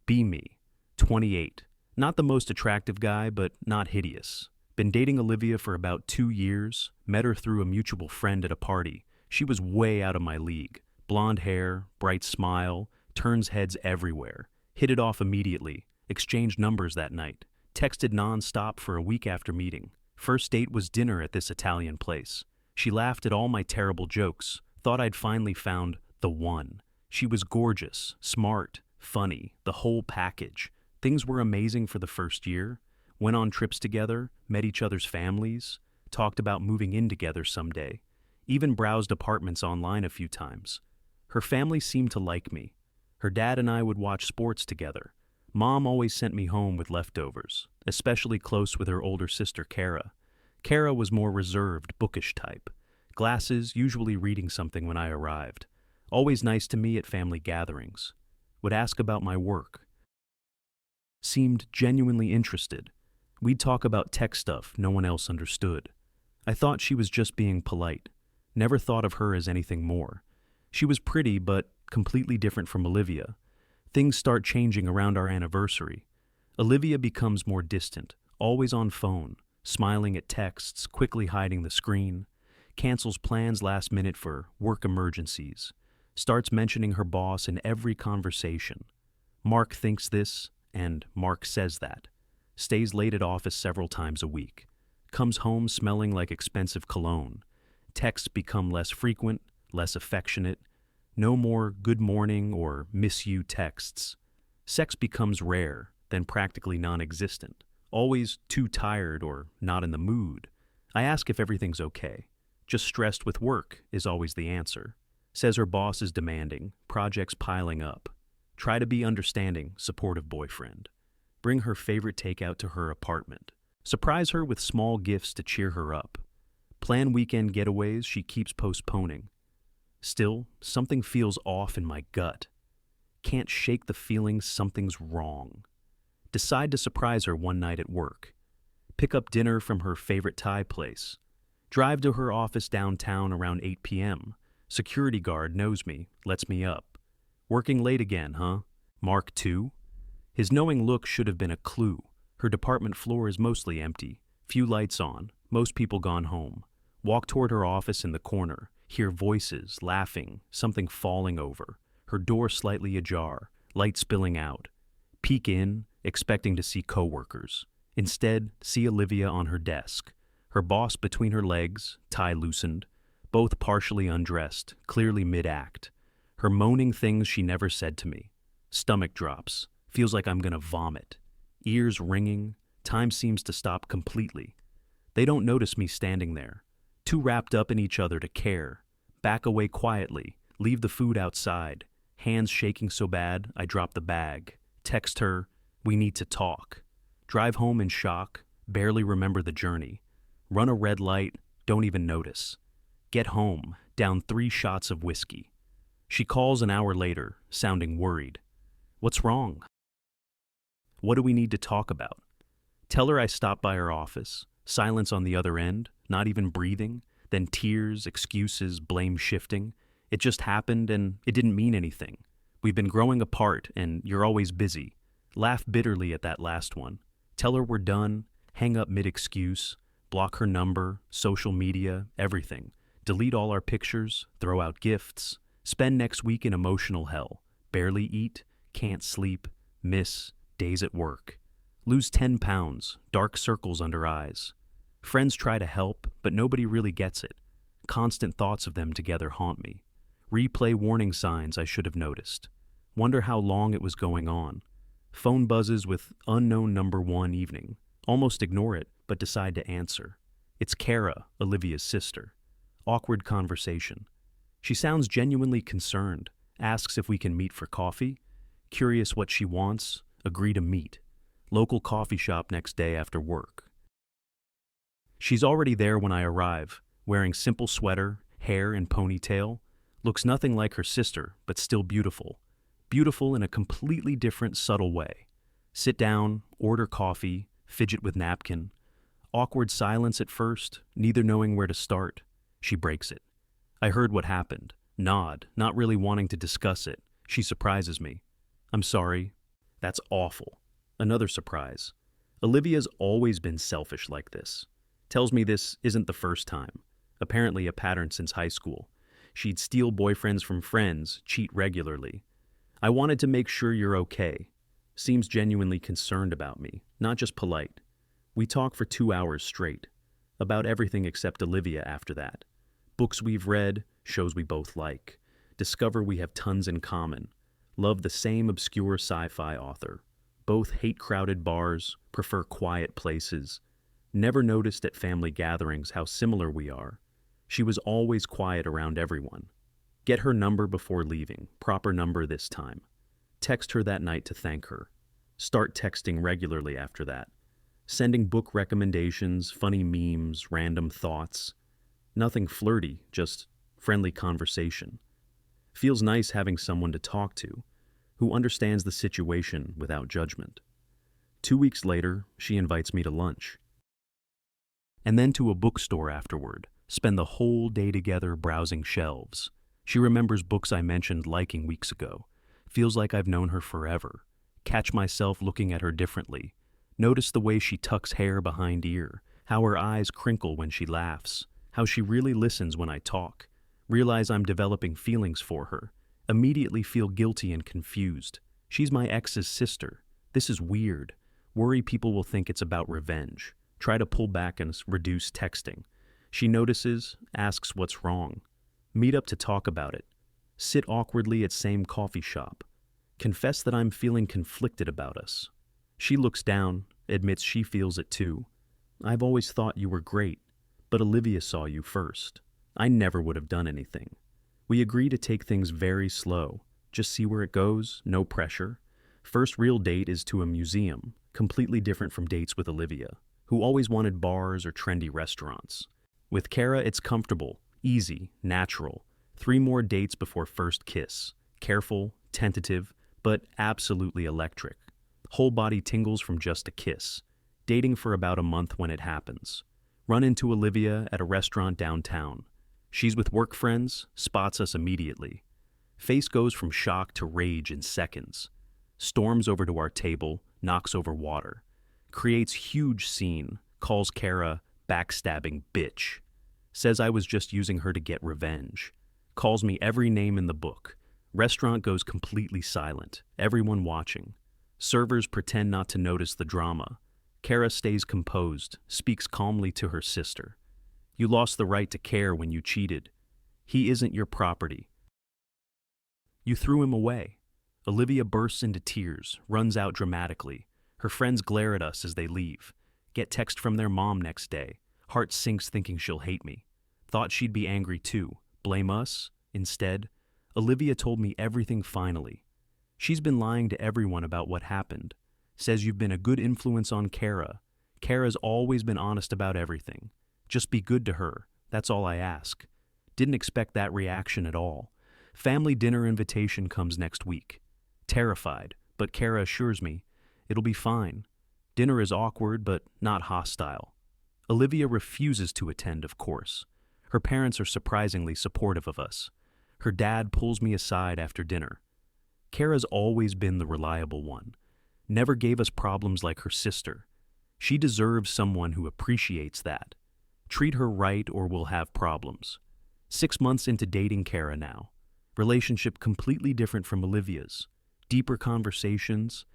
Be me, 28. Not the most attractive guy, but not hideous. Been dating Olivia for about 2 years, met her through a mutual friend at a party. She was way out of my league. Blonde hair, bright smile, turns heads everywhere. Hit it off immediately, exchanged numbers that night. Texted non-stop for a week after meeting. First date was dinner at this Italian place. She laughed at all my terrible jokes, thought I'd finally found the one. She was gorgeous, smart, funny, the whole package. Things were amazing for the first year. Went on trips together, met each other's families, talked about moving in together someday. Even browsed apartments online a few times. Her family seemed to like me. Her dad and I would watch sports together. Mom always sent me home with leftovers, especially close with her older sister Kara. Kara was more reserved, bookish type. Glasses, usually reading something when I arrived. Always nice to me at family gatherings. Would ask about my work. Seemed genuinely interested. We'd talk about tech stuff no one else understood. I thought she was just being polite. Never thought of her as anything more. She was pretty, but completely different from Olivia. Things start changing around our anniversary. Olivia becomes more distant, always on phone, smiling at texts, quickly hiding the screen, cancels plans last minute for work emergencies, starts mentioning her boss in every conversation. Mark thinks this, and Mark says that. Stays late at office several times a week. Comes home smelling like expensive cologne. Texts become less frequent, less affectionate. No more good morning or miss you texts. Sex becomes rare, then practically non-existent. Always too tired or not in the mood. I ask if everything's okay. Just stressed with work is always the answer. Says her boss is demanding, projects piling up. Try to be understanding, supportive boyfriend. Bring her favorite takeout to her apartment. Surprise her with small gifts to cheer her up. Plan weekend getaways she keeps postponing. Still, something feels off in my gut. Can't shake the feeling something's wrong. Decide to surprise her one night at work. Pick up dinner from her favorite Thai place. Drive to her office downtown around 8 p.m. Security guard knows me, lets me up. Working late again, huh? Mark II? His knowing look should have been a clue. Her department floor is mostly empty. Few lights on. Most people gone home. Walk toward her office in the corner. Hear voices, laughing, something falling over. Her door slightly ajar, light spilling out. Peek in, expecting to see coworkers. Instead, see Olivia on her desk. Her boss between her legs, tie loosened. Both partially undressed, clearly mid-act. Her moaning things she never said to me. Stomach drops. Feels like I'm gonna vomit. Ears ringing. Time seems to stop completely. They don't notice me standing there. Too wrapped up in each other to care. Back away quietly, leave the food outside. Hands shaking so bad, I drop the bag. Text her, we need to talk. Drive home in shock, barely remember the journey. Run a red light, don't even notice. Get home, down 3 shots of whiskey. She calls an hour later, sounding worried. What's wrong? What do we need to talk about? Tell her I stopped by her office. Silence on the other end, not even breathing, then tears, excuses, blame shifting. It just happened and it didn't mean anything. We've been growing apart and you're always busy. Laugh bitterly at that last one. Tell her we're done, hang up mid-excuse, block her number, social media, everything. Delete all our pictures, throw out gifts. Spend next week in emotional hell. Barely eat, can't sleep, miss, days at work. Lose 10 pounds, dark circles under eyes. Friends try to help, but nobody really gets it. Constant thoughts of them together haunt me. Replay warning signs I should have noticed. Wonder how long it was going on. Phone buzzes with unknown number one evening. Almost ignore it, but decide to answer. It's Kara, Olivia's sister. Awkward conversation. She sounds genuinely concerned, asks if we can meet for coffee. Curious what she wants, agree to meet. Local coffee shop next day after work. She's already there when I arrive, wearing simple sweater, hair in ponytail. Looks nothing like her sister, but still beautiful. Beautiful in a completely different, subtle way. Sit down, order coffee, fidget with napkin. Awkward silence at first, neither knowing where to start. She breaks it. I heard what happened. Nod, not really wanting to discuss it. She surprises me. I'm sorry. That's awful. Another surprise. Olivia's always been selfish like this. Tells me this isn't the first time. Apparently a pattern since high school. She'd steal boyfriends from friends, cheat regularly. I wanted to make sure you're okay. Seems genuinely concerned about me, not just polite. We talk for 2 hours straight. About everything except Olivia after that. Books we've read, shows we both like. Discover we have tons in common. Love the same obscure sci-fi author. Both hate crowded bars, prefer quiet places. Never noticed at family gatherings how similar we are. She was always quiet around everyone. Get her number before leaving, proper number this time. Text her that night to thank her. Start texting regularly after that. Sending book recommendations, funny memes, random thoughts. Nothing flirty, just friendly conversation. Feels nice having someone to talk to, who understands the situation without judgment. 2 weeks later, she invites me to lunch. And then to a bookstore afterward, spend the whole day together browsing shelves. She remembers books I mentioned liking weeks ago. Feels like I've known her forever. Catch myself looking at her differently. Notice the way she tucks hair behind ear, how her eyes crinkle when she laughs, how she really listens when I talk. Realize I'm developing feelings for her. Immediately feel guilty and confused. She's my ex's sister. This is weird. Worry people will think it's about revenge. Try to pull back and reduce texting. She notices, asks what's wrong. Meet up to talk about it. Sit awkwardly at same coffee shop. Confess that I'm feeling conflicted about us. She looks down, admits she feels it too. I've always thought you were great, but Olivia saw you first. I never would have done anything. We agree to take things very slow. Just see where it goes, no pressure. First real date is to a museum, completely different from dates with Olivia, who always wanted bars or trendy restaurants. With Kara, it's comfortable, easy, natural. 3 more dates before first kiss. Careful, tentative, but absolutely electric. Whole body tingles from just a kiss. Dating for about a month when it happens. Run into Olivia at a restaurant downtown. She's with work friends, spots us immediately. Face goes from shock to rage in seconds. Storms over to our table, knocks over water. Creates huge scene, calls Kara backstabbing bitch. Says I was just using her to get revenge. Calls me every name in the book. Restaurant goes completely silent, everyone watching. Servers pretend not to notice the drama. Kara stays composed, speaks calmly to her sister. You lost the right to care when you cheated. He isn't your property. You threw him away. Olivia bursts into tears, runs out dramatically. Her friends glare at us as they leave. Get text from their mom next day. Heart sinks thinking she'll hate me. Thought she'd be angry too. Blame us? Instead, Olivia told me everything finally. She's been lying to everyone about what happened. Says you've been a good influence on Kara. Kara's always been honest about everything. Just be good to her. That's all I ask. Didn't expect that reaction at all. Family dinner invitation comes next week. Terrified, but Kara assures me it'll be fine. Dinner is awkward, but not hostile. Olivia refuses to attend, of course. Her parents are surprisingly supportive of us. Her dad pulls me aside after dinner. Kara's always been the reliable one. Never gave us problems like her sister. She deserves someone who appreciates that. Treat her right or we'll have problems. 6 months into dating Kara now. Relationship completely different from Olivia's. Deeper conversations.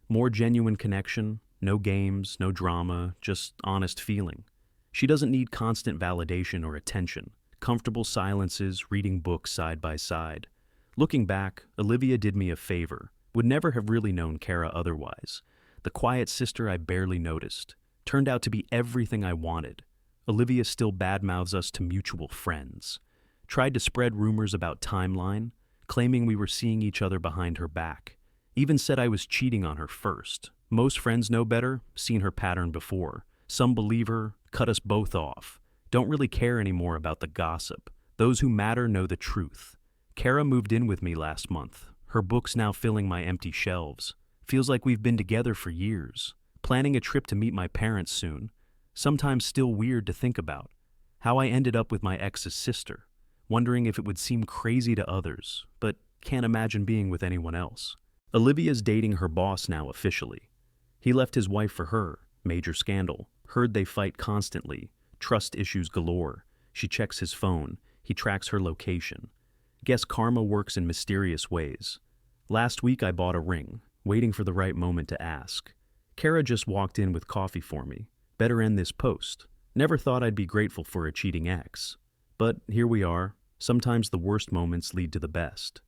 More genuine connection. No games, no drama, just honest feeling. She doesn't need constant validation or attention. Comfortable silences, reading books side by side. Looking back, Olivia did me a favor. Would never have really known Kara otherwise. The quiet sister I barely noticed. Turned out to be everything I wanted. Olivia still badmouths us to mutual friends. Tried to spread rumors about timeline, claiming we were seeing each other behind her back. Even said I was cheating on her first. Most friends know better, seen her pattern before. Some believe her, cut us both off. Don't really care anymore about the gossip. Those who matter know the truth. Kara moved in with me last month. Her books now filling my empty shelves. Feels like we've been together for years. Planning a trip to meet my parents soon. Sometimes still weird to think about. How I ended up with my ex's sister. Wondering if it would seem crazy to others, but can't imagine being with anyone else. Olivia's dating her boss now officially. He left his wife for her, major scandal. Heard they fight constantly, trust issues galore. She checks his phone, he tracks her location. Guess karma works in mysterious ways. Last week I bought a ring, waiting for the right moment to ask. Kara just walked in with coffee for me. Better end this post. Never thought I'd be grateful for a cheating ex. But here we are. Sometimes the worst moments lead to the best.